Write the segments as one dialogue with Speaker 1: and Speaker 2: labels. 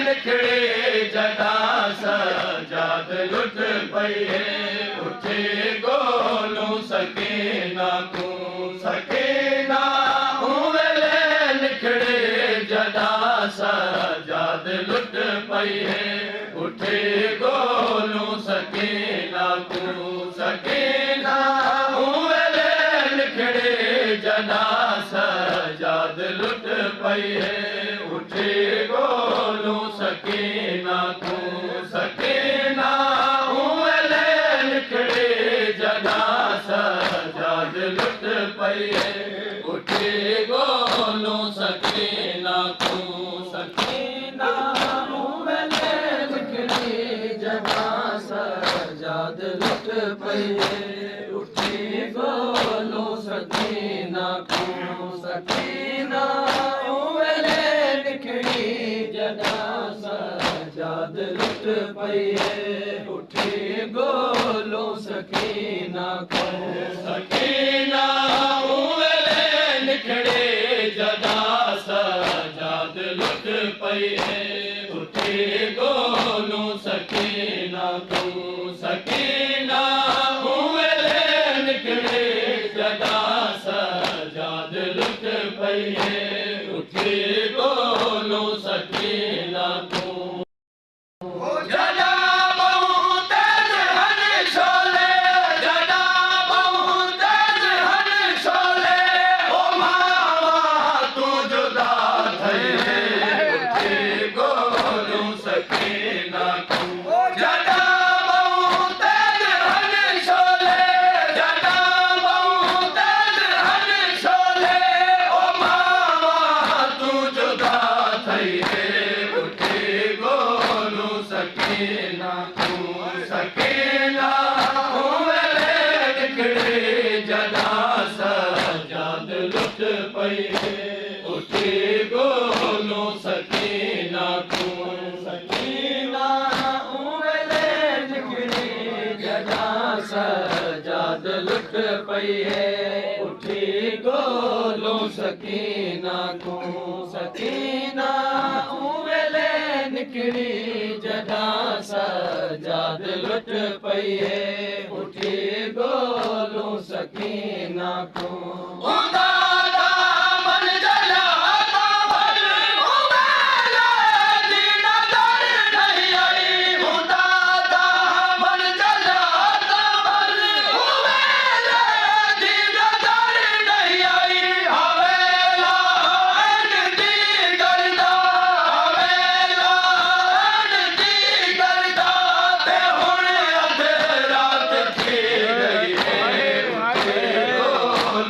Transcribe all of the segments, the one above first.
Speaker 1: निखड़े जदा सजाद लुट पई उठे गोलू सकीना तू सकीना उवेले निखड़े जदा सजाद लुट पई उठे गोलू सकीना तू सकीना उवेले निखड़े जदा सजाद लुट पई उठे गोलू सकीना तू सकीना उवेले निखड़े जदा सजाद लुट पई उठे गोलू सकीना तू सकीना उवेले निखड़े जदा सजाद लुट पई उठे गोलू सकीना तू सकीना उवेले निखड़ी जदा सजाद लुट पई उठे गोलू सकीना तू सकीना उवेले निखड़े जदा सजाद लुट पई उठे गोलू सकीना तू सकीना उवेले निखड़े जदा सजाद लुट पई उठे गोलू सकीना तू जदा बहुत हन शोले जदा बहुत हन शोले ओ मावा तू जुदा थई उठे गोलू सकीना तू जदा बहुत हन शोले जदा बहुत हन शोले ओ मावा तू जुदा थई उठे गोलू सकीना तू सकीना उवेले निखड़े जदा सजाद लुट पई उठे गोलू सकीना तू सकीना उवेले निखड़े जदा सजाद लुट पई उठे गोलू सकीना तू सकीना उवेले निखड़ी जदा सजाद लुट पई उठे गोलू सकीना तू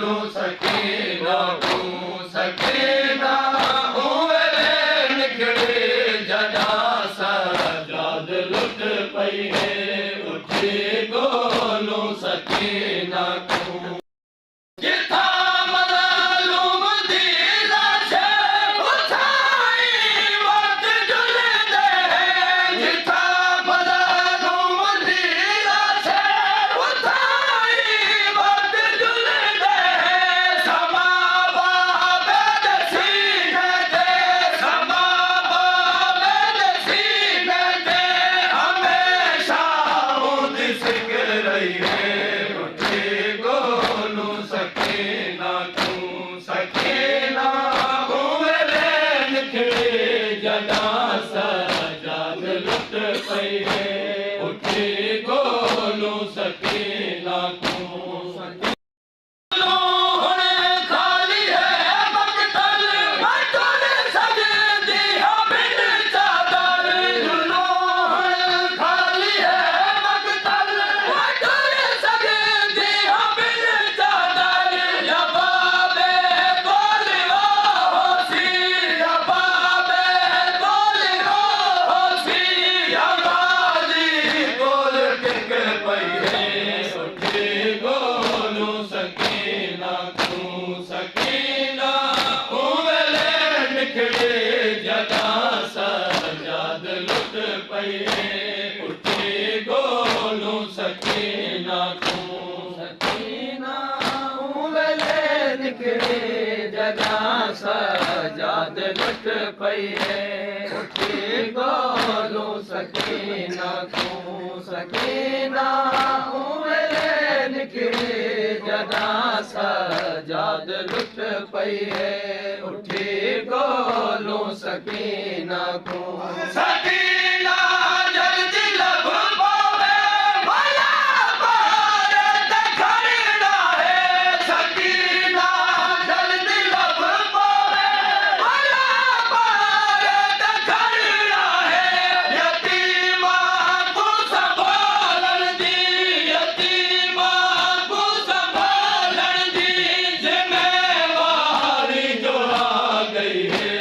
Speaker 1: सकीना तू सकीना उवेले निखड़े जदा सजाद लुट पई उठे गोलू सकीना तू जिथा मज़लूम दी लाश उठाई वक्त जुलदे जिथा मज़लूम दी लाश उठाई वक्त जुलदे समा बाबे दे सीने ते समा बाबे दे सीने ते हमेशा उद सिक रही उठे गोलू सकीना तू सकीना उवेले निखड़े जदा सजाद लुट पई उठे गोलू सकीना तू सकीना हुण खाली है मकतल मटुर सजदी बिन चादर हुण खाली है मकतल मटुर सजदी बिन चादर या बाबे गोली होसी या बाबे गोली होसी या बाजी गोल टिक पई उठे गोलू सकीना तू सकीना उवेले निखड़े जदा सजाद लुट पई उठे गोलू सकीना तू सकीना उवेले निखड़े जदा सजाद लुट पई उठे गोलू सकीना तू सकीना उमरे निकले जदा सजाद लुट पई है उठी गोलू सकीना तू सकीना जल्दी लब पावे भला पार दखड़ना है सकीना जल्दी लब पावे भला पार दखड़ना है यतीमा को संभालन दी यतीमा को संभालन दी जिम्मेवारी जो आ गई है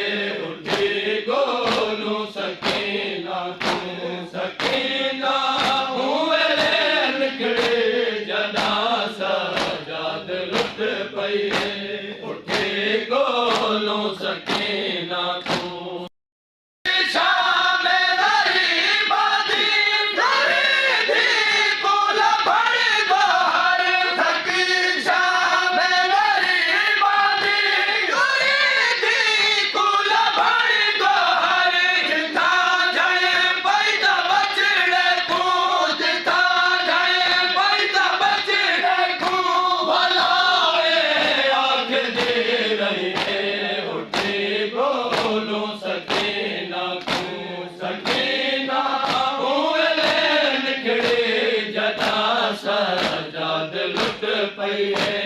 Speaker 1: उठी गोलू सकीना तू सकीना हुए निकले जदा सजाद लुट पई है उठी गोलू सकीना तू शाम गरीबा दी गरीबी कुल भर बार थकी शाम गरीबा दी गरीबी कुल भर बार जिथा जाए पैदा बचड़े को जिथा जाए पैदा बचड़े को भलाए आँख दे रही है उठी गोलू सकीना तू सकीना हुए निकले जदा सजाद लुट पई है